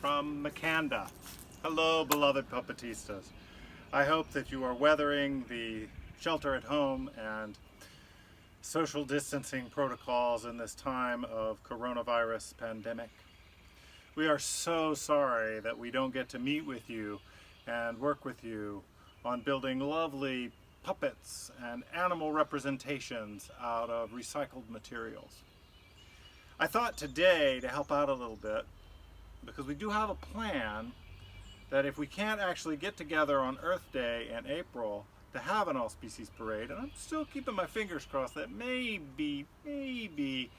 from Mache. Hello, beloved puppetistas. I hope that you are weathering the shelter at home and social distancing protocols in this time of coronavirus pandemic. We are so sorry that we don't get to meet with you and work with you on building lovely puppets and animal representations out of recycled materials. I thought today to help out a little bit, because we do have a plan that if we can't actually get together on Earth Day in April to have an all-species parade, and I'm still keeping my fingers crossed that maybe things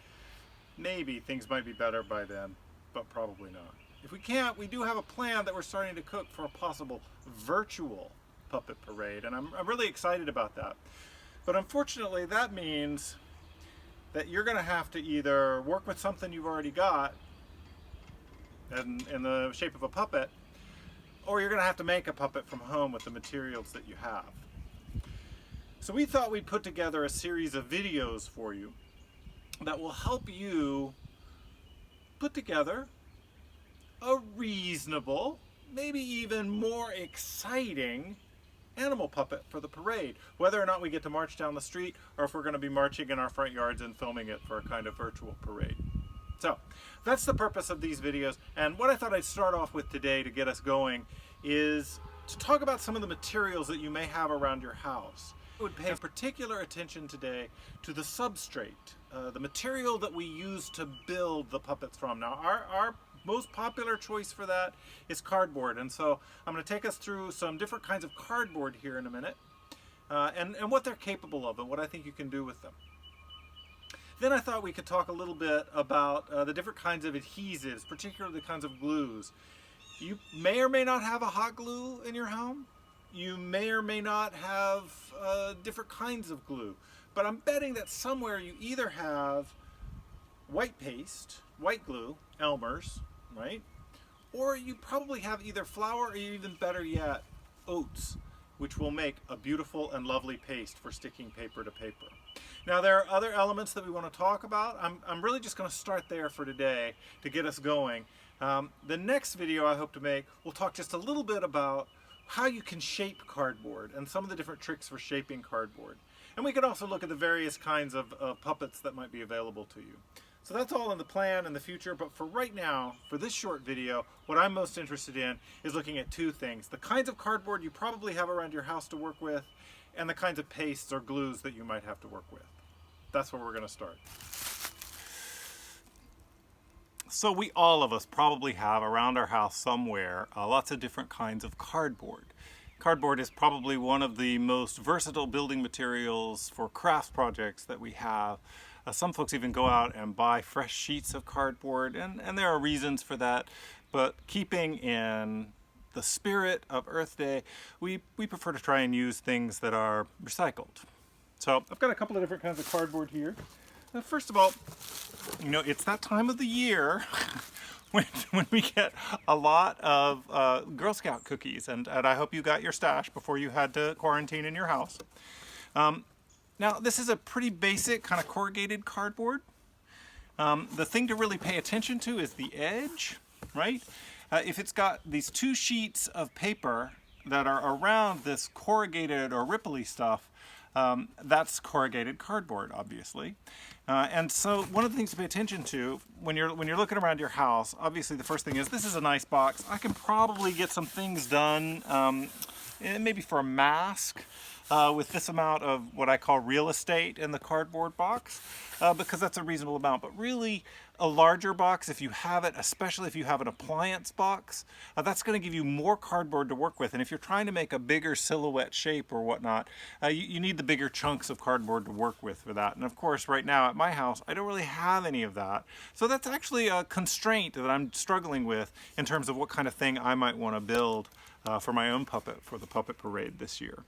might be better by then, but probably not. If we can't, we do have a plan that we're starting to cook for a possible virtual puppet parade, and I'm really excited about that. But unfortunately, that means that you're going to have to either work with something you've already got in the shape of a puppet, or you're going to have to make a puppet from home with the materials that you have. So we thought we'd put together a series of videos for you that will help you put together a reasonable, maybe even more exciting animal puppet for the parade, whether or not we get to march down the street or if we're going to be marching in our front yards and filming it for a kind of virtual parade. So that's the purpose of these videos, and what I thought I'd start off with today to get us going is to talk about some of the materials that you may have around your house. I would pay particular attention today to the substrate, the material that we use to build the puppets from. Now our most popular choice for that is cardboard, and so I'm going to take us through some different kinds of cardboard here in a minute, and what they're capable of and what I think you can do with them. Then I thought we could talk a little bit about the different kinds of adhesives, particularly the kinds of glues. You may or may not have a hot glue in your home. You may or may not have different kinds of glue. But I'm betting that somewhere you either have white paste, white glue, Elmer's, right? Or you probably have either flour or even better yet, oats, which will make a beautiful and lovely paste for sticking paper to paper. Now there are other elements that we want to talk about. I'm really just going to start there for today to get us going. The next video I hope to make, we'll talk just a little bit about how you can shape cardboard and some of the different tricks for shaping cardboard. And we could also look at the various kinds of puppets that might be available to you. So that's all in the plan in the future, but for right now, for this short video, what I'm most interested in is looking at two things: the kinds of cardboard you probably have around your house to work with, and the kinds of pastes or glues that you might have to work with. That's where we're going to start. So all of us probably have around our house somewhere lots of different kinds of cardboard. Cardboard is probably one of the most versatile building materials for crafts projects that we have. Some folks even go out and buy fresh sheets of cardboard, and there are reasons for that, but keeping in the spirit of Earth Day, we prefer to try and use things that are recycled. So I've got a couple of different kinds of cardboard here. First of all, you know, it's that time of the year when we get a lot of Girl Scout cookies, and I hope you got your stash before you had to quarantine in your house. Now, this is a pretty basic kind of corrugated cardboard. The thing to really pay attention to is the edge, right? If it's got these two sheets of paper that are around this corrugated or ripply stuff, that's corrugated cardboard, obviously. And so one of the things to pay attention to when you're looking around your house, obviously the first thing is, this is a nice box. I can probably get some things done, maybe for a mask, with this amount of what I call real estate in the cardboard box, because that's a reasonable amount. But really, a larger box, if you have it, especially if you have an appliance box, that's going to give you more cardboard to work with. And if you're trying to make a bigger silhouette shape or whatnot, you need the bigger chunks of cardboard to work with for that. And of course, right now at my house, I don't really have any of that. So that's actually a constraint that I'm struggling with in terms of what kind of thing I might want to build for my own puppet for the puppet parade this year.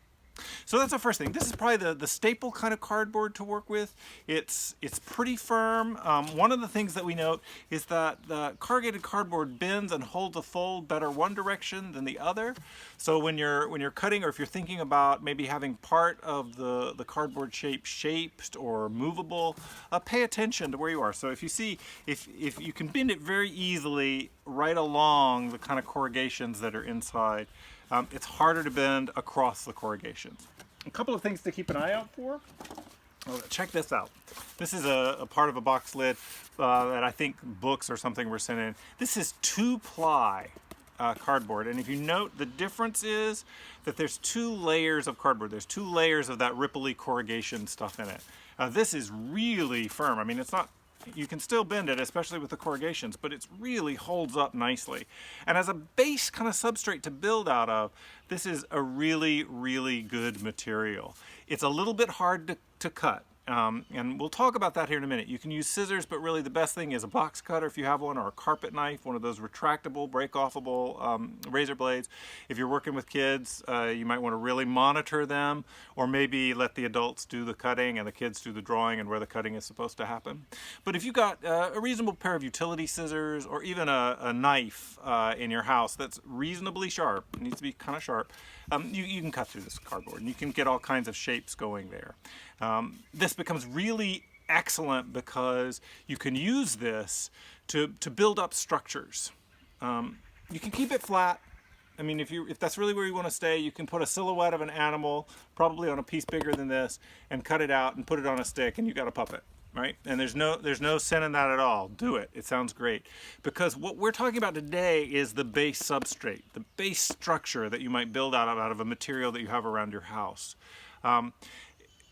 So that's the first thing. This is probably the staple kind of cardboard to work with. It's pretty firm. One of the things that we note is that the corrugated cardboard bends and holds a fold better one direction than the other. So when you're cutting, or if you're thinking about maybe having part of the cardboard shape shaped or movable, pay attention to where you are. So if you see, if you can bend it very easily right along the kind of corrugations that are inside, it's harder to bend across the corrugations. A couple of things to keep an eye out for. Oh, check this out. This is a part of a box lid that I think books or something were sent in. This is 2-ply cardboard, and if you note, the difference is that there's 2 layers of cardboard. There's 2 layers of that ripply corrugation stuff in it. This is really firm. I mean, it's not, you can still bend it, especially with the corrugations, but it really holds up nicely. And as a base kind of substrate to build out of, this is a really, really good material. It's a little bit hard to cut. And we'll talk about that here in a minute. You can use scissors, but really the best thing is a box cutter if you have one, or a carpet knife, one of those retractable, break-offable razor blades. If you're working with kids, you might want to really monitor them, or maybe let the adults do the cutting and the kids do the drawing and where the cutting is supposed to happen. But if you've got a reasonable pair of utility scissors, or even a knife in your house that's reasonably sharp, it needs to be kind of sharp, you can cut through this cardboard and you can get all kinds of shapes going there. This becomes really excellent because you can use this to build up structures. You can keep it flat. I mean, if that's really where you want to stay, you can put a silhouette of an animal, probably on a piece bigger than this, and cut it out and put it on a stick, and you got a puppet, right? And there's no sin in that at all. Do it. It sounds great. Because what we're talking about today is the base substrate, the base structure that you might build out of a material that you have around your house.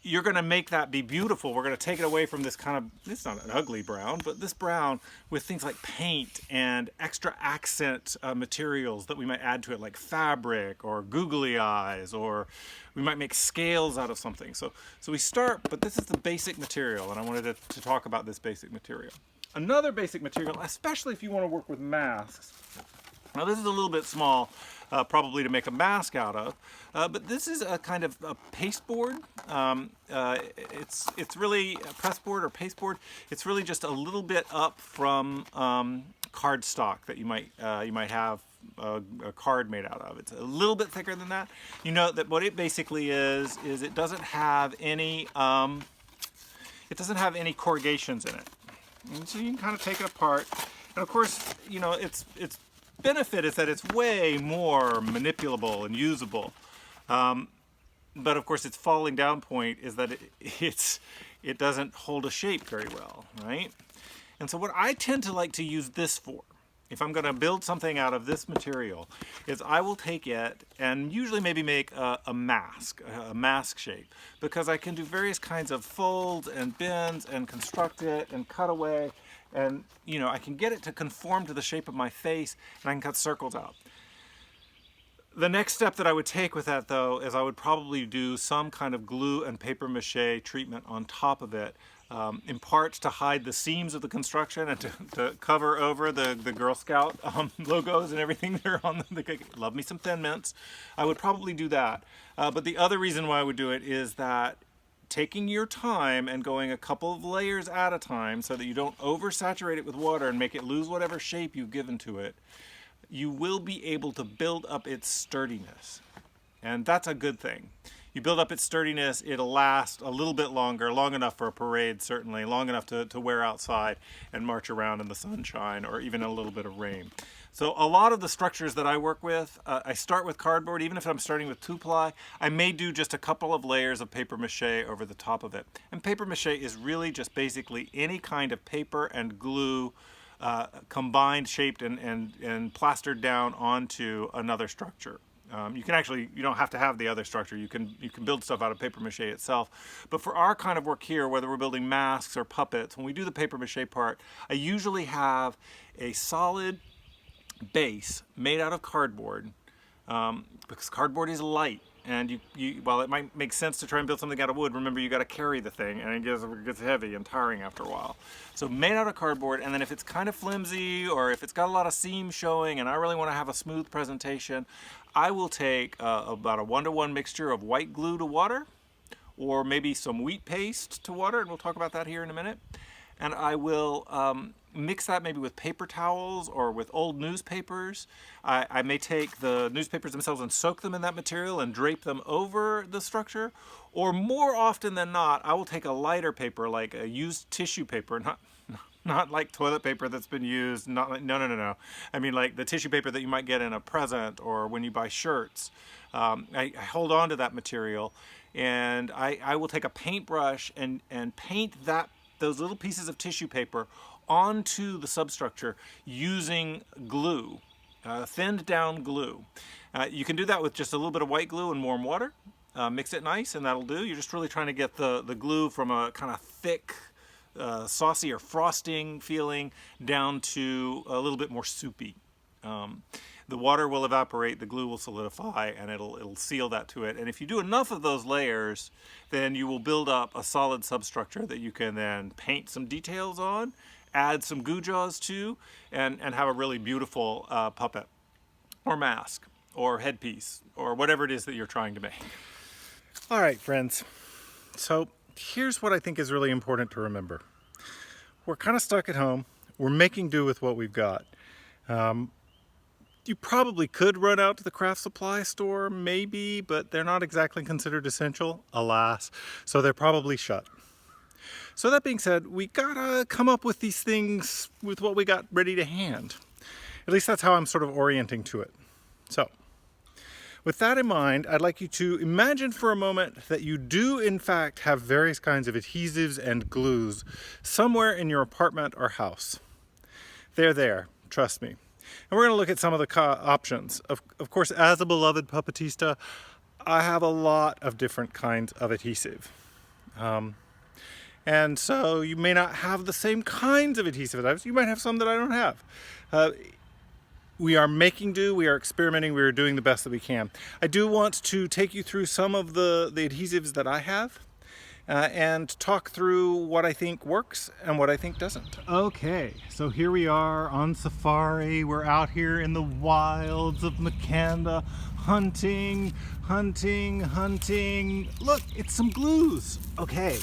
You're going to make that be beautiful. We're going to take it away from this kind of, it's not an ugly brown, but this brown with things like paint and extra accent materials that we might add to it, like fabric or googly eyes, or we might make scales out of something. So we start, but this is the basic material, and I wanted to talk about this basic material. Another basic material, especially if you want to work with masks. Now this is a little bit small, probably to make a mask out of, but this is a kind of a pasteboard. It's really a pressboard or pasteboard. It's really just a little bit up from cardstock that you might have a card made out of. It's a little bit thicker than that. You know that what it basically is it doesn't have any corrugations in it. And so you can kind of take it apart, and of course, you know, its benefit is that it's way more manipulable and usable. But of course, its falling down point is that it doesn't hold a shape very well, right? And so what I tend to like to use this for, if I'm going to build something out of this material, is I will take it and usually maybe make a mask shape, because I can do various kinds of folds and bends and construct it and cut away, and you know, I can get it to conform to the shape of my face, and I can cut circles out. The next step that I would take with that, though, is I would probably do some kind of glue and paper mache treatment on top of it, in part to hide the seams of the construction and to cover over the Girl Scout logos and everything that are on the love me some Thin Mints. I would probably do that. But the other reason why I would do it is that taking your time and going a couple of layers at a time so that you don't oversaturate it with water and make it lose whatever shape you've given to it, you will be able to build up its sturdiness. And that's a good thing. You build up its sturdiness, it'll last a little bit longer, long enough for a parade certainly, long enough to wear outside and march around in the sunshine or even a little bit of rain. So a lot of the structures that I work with, I start with cardboard. Even if I'm starting with 2-ply, I may do just a couple of layers of paper mache over the top of it. And paper mache is really just basically any kind of paper and glue combined, shaped, and plastered down onto another structure. You don't have to have the other structure. You can build stuff out of paper mache itself. But for our kind of work here, whether we're building masks or puppets, when we do the paper mache part, I usually have a solid base made out of cardboard, because cardboard is light. And while it might make sense to try and build something out of wood, remember you got to carry the thing, and it gets heavy and tiring after a while. So made out of cardboard, and then if it's kind of flimsy or if it's got a lot of seams showing and I really want to have a smooth presentation, I will take about a 1-to-1 mixture of white glue to water, or maybe some wheat paste to water, and we'll talk about that here in a minute. And I will mix that maybe with paper towels or with old newspapers. I may take the newspapers themselves and soak them in that material and drape them over the structure. Or more often than not, I will take a lighter paper, like a used tissue paper, not like toilet paper that's been used, no. I mean like the tissue paper that you might get in a present or when you buy shirts. I hold on to that material, and I will take a paintbrush and paint those little pieces of tissue paper onto the substructure using glue, thinned down glue. You can do that with just a little bit of white glue and warm water. Mix it nice and that'll do. You're just really trying to get the glue from a kind of thick, saucy or frosting feeling down to a little bit more soupy. The water will evaporate, the glue will solidify, and it'll seal that to it. And if you do enough of those layers, then you will build up a solid substructure that you can then paint some details on, add some goo jaws to, and have a really beautiful puppet or mask or headpiece or whatever it is that you're trying to make. All right, friends. So here's what I think is really important to remember. We're kind of stuck at home. We're making do with what we've got. You probably could run out to the craft supply store, maybe, but they're not exactly considered essential, alas, so they're probably shut. So that being said, we gotta come up with these things with what we got ready to hand. At least that's how I'm sort of orienting to it. So, with that in mind, I'd like you to imagine for a moment that you do in fact have various kinds of adhesives and glues somewhere in your apartment or house. They're there, trust me. And we're going to look at some of the options. Of course, as a beloved puppetista, I have a lot of different kinds of adhesive. And so you may not have the same kinds of adhesive. You might have some that I don't have. We are making do, we are experimenting, we are doing the best that we can. I do want to take you through some of the adhesives that I have. And talk through what I think works and what I think doesn't. Okay, so here we are on safari. We're out here in the wilds of Mache, hunting. Look, it's some glues. Okay,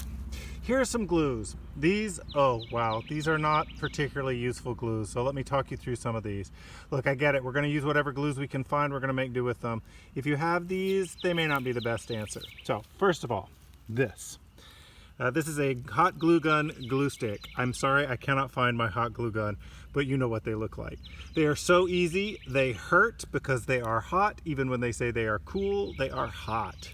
here are some glues. These, oh wow, these are not particularly useful glues, so let me talk you through some of these. Look, I get it. We're going to use whatever glues we can find. We're going to make do with them. If you have these, they may not be the best answer. So, first of all, this. This is a hot glue gun glue stick. I'm sorry I cannot find my hot glue gun, but you know what they look like. They are so easy, they hurt because they are hot. Even when they say they are cool, they are hot.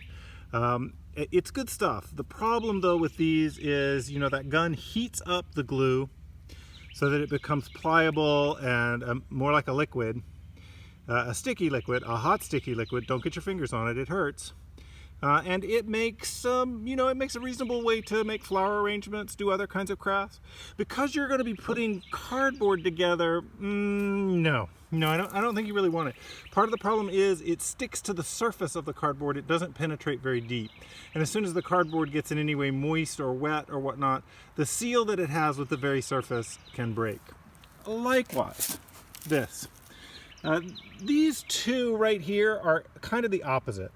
It's good stuff. The problem though with these is, you know, that gun heats up the glue so that it becomes pliable and more like a liquid, a sticky liquid, a hot sticky liquid. Don't get your fingers on it, it hurts. And it makes, it makes a reasonable way to make flower arrangements, do other kinds of crafts. Because you're going to be putting cardboard together, no, I don't think you really want it. Part of the problem is it sticks to the surface of the cardboard. It doesn't penetrate very deep. And as soon as the cardboard gets in any way moist or wet or whatnot, the seal that it has with the very surface can break. Likewise, this. These two right here are kind of the opposite.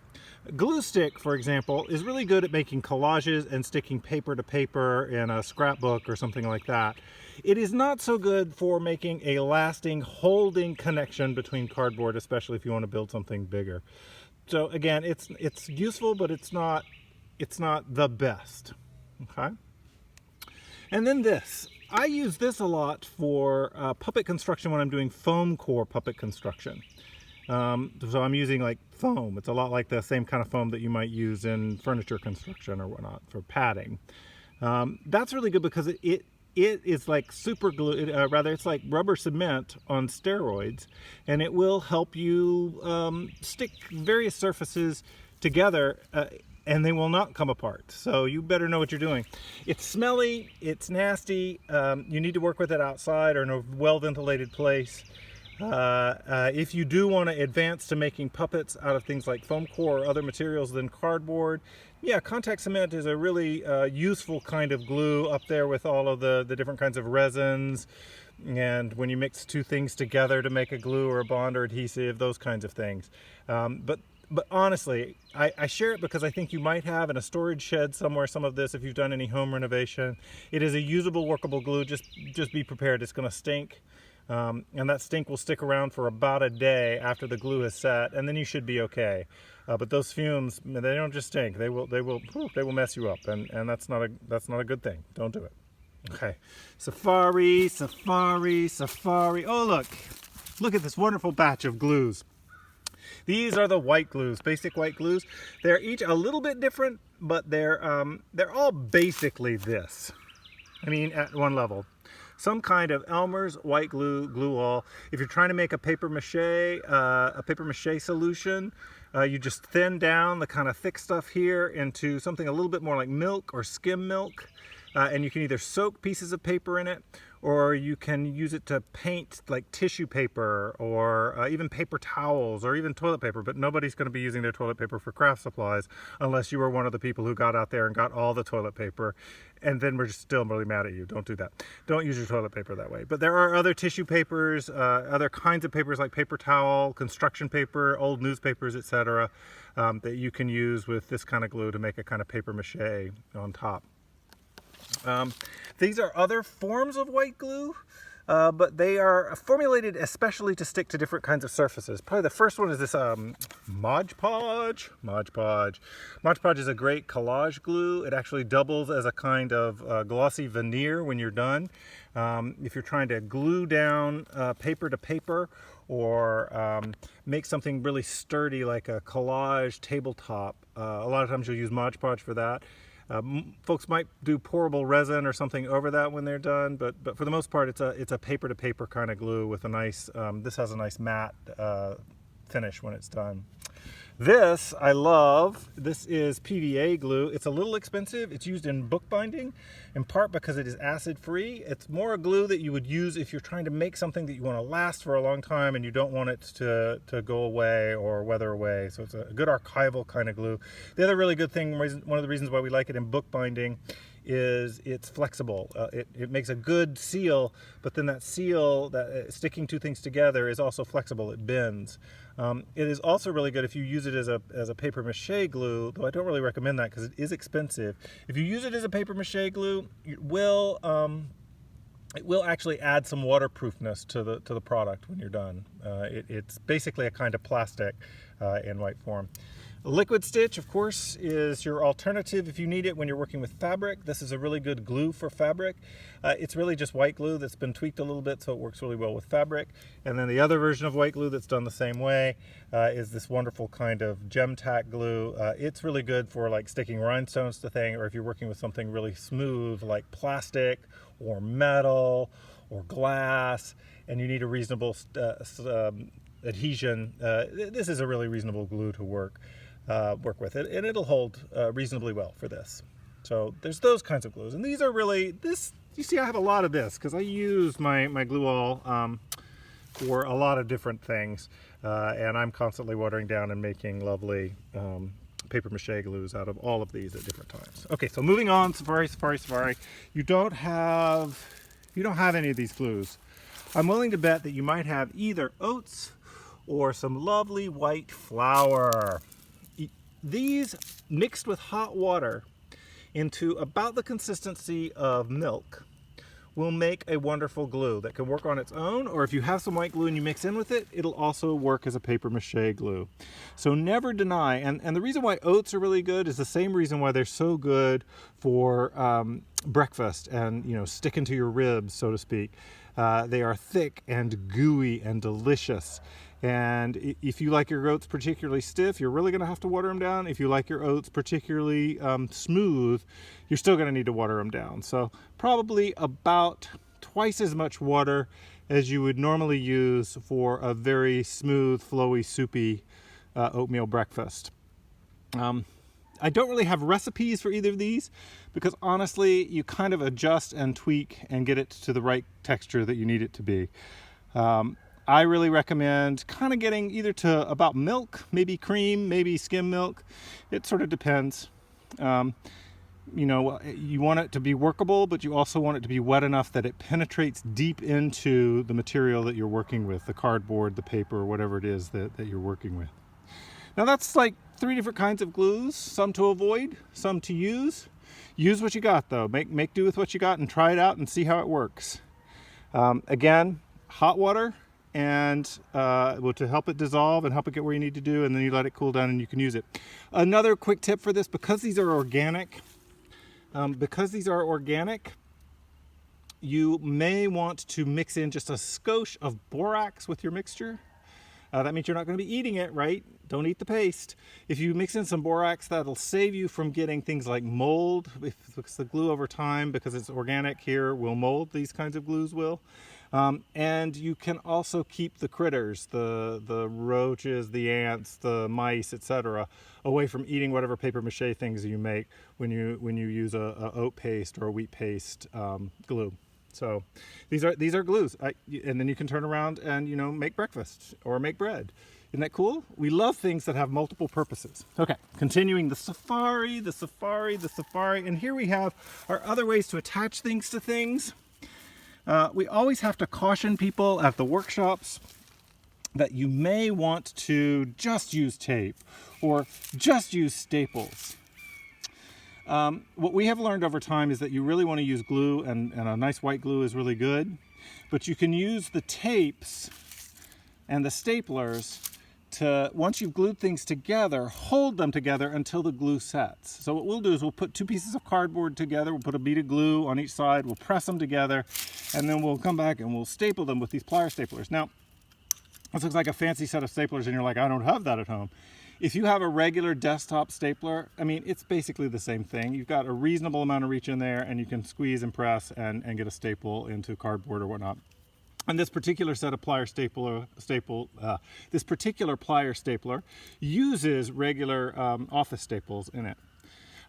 Glue stick, for example, is really good at making collages and sticking paper to paper in a scrapbook or something like that. It is not so good for making a lasting, holding connection between cardboard, especially if you want to build something bigger. So again, it's useful, but it's not the best. Okay. And then this. I use this a lot for puppet construction when I'm doing foam core puppet construction. So I'm using like foam. It's a lot like the same kind of foam that you might use in furniture construction or whatnot for padding. That's really good because it is like super glue, it's like rubber cement on steroids, and it will help you stick various surfaces together and they will not come apart. So you better know what you're doing. It's smelly, it's nasty, you need to work with it outside or in a well-ventilated place. If you do want to advance to making puppets out of things like foam core or other materials than cardboard, yeah, contact cement is a really useful kind of glue up there with all of the different kinds of resins. And when you mix two things together to make a glue or a bond or adhesive, those kinds of things. But honestly, I share it because I think you might have in a storage shed somewhere some of this if you've done any home renovation. It is a usable, workable glue. Just be prepared. It's going to stink. And that stink will stick around for about a day after the glue is set, and then you should be okay. But those fumes, they don't just stink. They will mess you up, and that's not a good thing. Don't do it. Okay, Safari, Safari, Safari. Oh, look at this wonderful batch of glues. These are the white glues, basic white glues. They're each a little bit different, but they're all basically this. I mean, at one level. Some kind of Elmer's white glue, glue all. If you're trying to make a paper mache solution, you just thin down the kind of thick stuff here into something a little bit more like milk or skim milk. And you can either soak pieces of paper in it, or you can use it to paint like tissue paper or even paper towels or even toilet paper. But nobody's going to be using their toilet paper for craft supplies unless you were one of the people who got out there and got all the toilet paper. And then we're just still really mad at you. Don't do that. Don't use your toilet paper that way. But there are other tissue papers, other kinds of papers like paper towel, construction paper, old newspapers, etc. That you can use with this kind of glue to make a kind of paper mache on top. These are other forms of white glue, but they are formulated especially to stick to different kinds of surfaces. Probably the first one is this Mache. Mache Podge is a great collage glue. It actually doubles as a kind of glossy veneer when you're done. If you're trying to glue down paper to paper or make something really sturdy like a collage tabletop, a lot of times you'll use Mache Podge for that. Folks might do pourable resin or something over that when they're done, but for the most part, it's a paper to paper kind of glue with a nice. This has a nice matte finish when it's done. This I love. This is Pva glue. It's a little expensive. It's used in bookbinding, in part because it is acid free. It's more a glue that you would use if you're trying to make something that you want to last for a long time and you don't want it to go away or weather away. So it's a good archival kind of glue. The other really good thing, one of the reasons why we like it in bookbinding, is it's flexible. It makes a good seal, but then that seal, sticking two things together, is also flexible. It bends. It is also really good if you use it as a paper mache glue, though I don't really recommend that because it is expensive. If you use it as a paper mache glue, it will actually add some waterproofness to the product when you're done. It's basically a kind of plastic in white form. Liquid stitch, of course, is your alternative if you need it when you're working with fabric. This is a really good glue for fabric. It's really just white glue that's been tweaked a little bit, so it works really well with fabric. And then the other version of white glue that's done the same way is this wonderful kind of gem tack glue. It's really good for like sticking rhinestones to things, or if you're working with something really smooth like plastic or metal or glass, and you need a reasonable adhesion. This is a really reasonable glue to work with it, and it'll hold reasonably well for this. So there's those kinds of glues, and these are really you see I have a lot of this because I use my glue all for a lot of different things, and I'm constantly watering down and making lovely paper mache glues out of all of these at different times. Okay, so moving on, Safari. You don't have any of these glues. I'm willing to bet that you might have either oats or some lovely white flour. These mixed with hot water into about the consistency of milk will make a wonderful glue that can work on its own, or if you have some white glue and you mix in with it, it'll also work as a paper mache glue. So never deny, and the reason why oats are really good is the same reason why they're so good for breakfast and sticking to your ribs, so to speak. They are thick and gooey and delicious. And if you like your oats particularly stiff, you're really going to have to water them down. If you like your oats particularly smooth, you're still going to need to water them down. So probably about twice as much water as you would normally use for a very smooth, flowy, soupy oatmeal breakfast. I don't really have recipes for either of these because honestly, you kind of adjust and tweak and get it to the right texture that you need it to be. I really recommend kind of getting either to about milk, maybe cream, maybe skim milk. It sort of depends. You know, you want it to be workable, but you also want it to be wet enough that it penetrates deep into the material that you're working with, the cardboard, the paper, whatever it is that you're working with. Now that's like 3 different kinds of glues, some to avoid, some to use. Use what you got though, make do with what you got and try it out and see how it works. Again, hot water and to help it dissolve and help it get where you need to do, and then you let it cool down and you can use it. Another quick tip for this, because these are organic, you may want to mix in just a skosh of borax with your mixture. That means you're not going to be eating it, right? Don't eat the paste. If you mix in some borax, that'll save you from getting things like mold. If it's the glue over time, because it's organic here, will mold. These kinds of glues will. And you can also keep the critters, the roaches, the ants, the mice, etc., away from eating whatever paper mache things you make when you use a oat paste or a wheat paste glue. So these are glues, and then you can turn around and, you know, make breakfast or make bread. Isn't that cool? We love things that have multiple purposes. Okay, continuing the safari, and here we have our other ways to attach things to things. We always have to caution people at the workshops that you may want to just use tape or just use staples. What we have learned over time is that you really want to use glue, and a nice white glue is really good, but you can use the tapes and the staplers to, once you've glued things together, hold them together until the glue sets. So what we'll do is we'll put 2 pieces of cardboard together, we'll put a bead of glue on each side, we'll press them together, and then we'll come back and we'll staple them with these plier staplers. Now, this looks like a fancy set of staplers and you're like, I don't have that at home. If you have a regular desktop stapler, I mean, it's basically the same thing. You've got a reasonable amount of reach in there and you can squeeze and press and get a staple into cardboard or whatnot. And this particular set of this particular plier stapler uses regular office staples in it.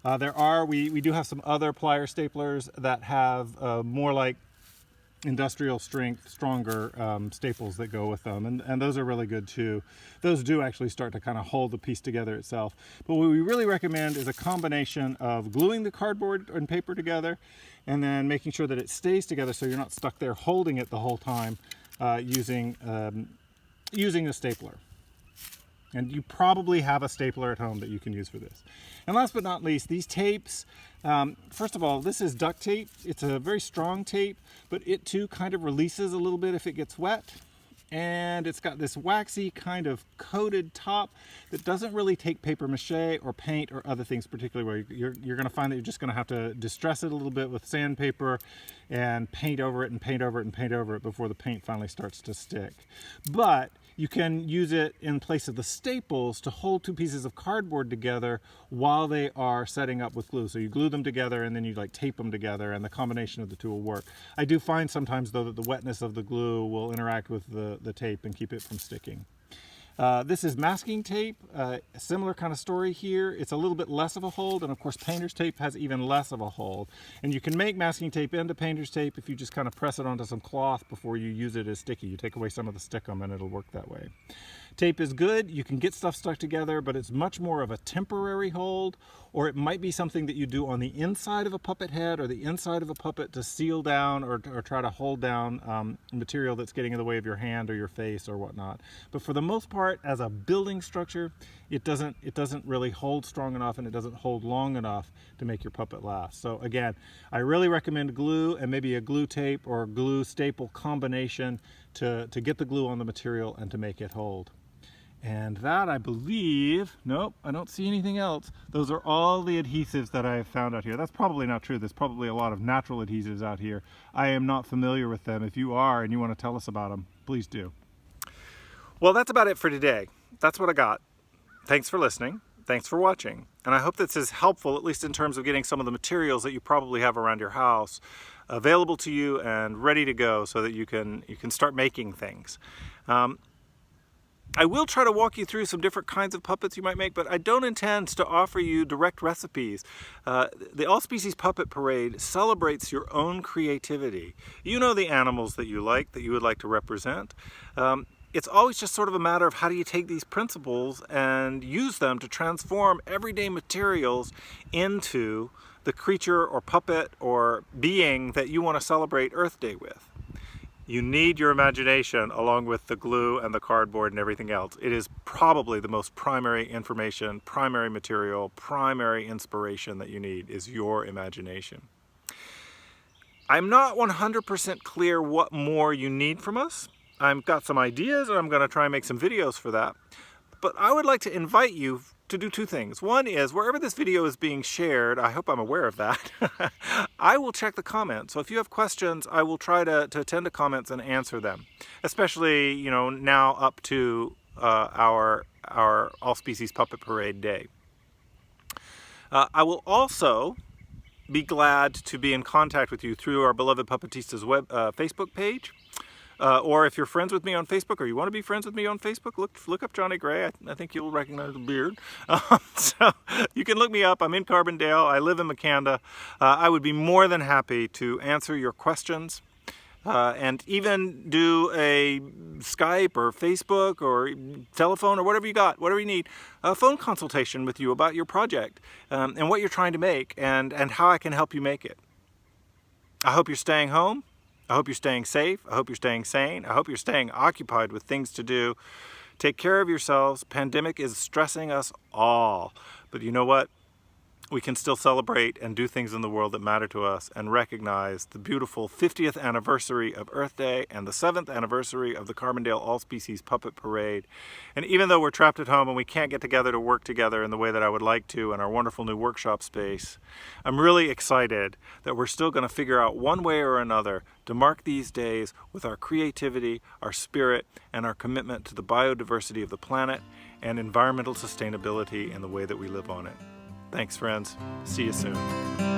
We do have some other plier staplers that have more like industrial strength, stronger staples that go with them, and those are really good too. Those do actually start to kind of hold the piece together itself. But what we really recommend is a combination of gluing the cardboard and paper together and then making sure that it stays together so you're not stuck there holding it the whole time, using a stapler. And you probably have a stapler at home that you can use for this. And last but not least, these tapes, first of all, this is duct tape. It's a very strong tape, but it too kind of releases a little bit if it gets wet. And it's got this waxy kind of coated top that doesn't really take paper mache or paint or other things particularly well. You're going to find that you're just going to have to distress it a little bit with sandpaper and paint over it and paint over it and paint over it before the paint finally starts to stick. But you can use it in place of the staples to hold 2 pieces of cardboard together while they are setting up with glue. So you glue them together and then you like tape them together, and the combination of the two will work. I do find sometimes though that the wetness of the glue will interact with the tape and keep it from sticking. This is masking tape, a similar kind of story here. It's a little bit less of a hold, and of course painter's tape has even less of a hold. And you can make masking tape into painter's tape if you just kind of press it onto some cloth before you use it as sticky. You take away some of the stickum and it'll work that way. Tape is good, you can get stuff stuck together, but it's much more of a temporary hold, or it might be something that you do on the inside of a puppet head or the inside of a puppet to seal down or try to hold down material that's getting in the way of your hand or your face or whatnot. But for the most part, as a building structure, it doesn't really hold strong enough and it doesn't hold long enough to make your puppet last. So again, I really recommend glue and maybe a glue tape or glue staple combination to get the glue on the material and to make it hold. And that, I believe, nope, I don't see anything else. Those are all the adhesives that I have found out here. That's probably not true. There's probably a lot of natural adhesives out here. I am not familiar with them. If you are and you want to tell us about them, please do. Well, that's about it for today. That's what I got. Thanks for listening. Thanks for watching. And I hope this is helpful, at least in terms of getting some of the materials that you probably have around your house available to you and ready to go so that you can start making things. I will try to walk you through some different kinds of puppets you might make, but I don't intend to offer you direct recipes. The All Species Puppet Parade celebrates your own creativity. You know the animals that you would like to represent. It's always just sort of a matter of how do you take these principles and use them to transform everyday materials into the creature or puppet or being that you want to celebrate Earth Day with. You need your imagination along with the glue and the cardboard and everything else. It is probably the most primary information, primary material, primary inspiration that you need is your imagination. I'm not 100% clear what more you need from us. I've got some ideas and I'm going to try and make some videos for that. But I would like to invite you to do two things. One is, wherever this video is being shared, I hope I'm aware of that, I will check the comments. So if you have questions, I will try to attend to comments and answer them. Especially, you know, now up to our All Species Puppet Parade Day. I will also be glad to be in contact with you through our Beloved Puppetistas Facebook page. Or if you're friends with me on Facebook, or you want to be friends with me on Facebook, look up Jonny Gray. I think you'll recognize the beard. So you can look me up. I'm in Carbondale. I live in Makanda. I would be more than happy to answer your questions and even do a Skype or Facebook or telephone or whatever you got, whatever you need, a phone consultation with you about your project and what you're trying to make and how I can help you make it. I hope you're staying home. I hope you're staying safe. I hope you're staying sane. I hope you're staying occupied with things to do. Take care of yourselves. Pandemic is stressing us all. But you know what? We can still celebrate and do things in the world that matter to us and recognize the beautiful 50th anniversary of Earth Day and the 7th anniversary of the Carbondale All Species Puppet Parade. And even though we're trapped at home and we can't get together to work together in the way that I would like to in our wonderful new workshop space, I'm really excited that we're still going to figure out one way or another to mark these days with our creativity, our spirit, and our commitment to the biodiversity of the planet and environmental sustainability in the way that we live on it. Thanks, friends. See you soon.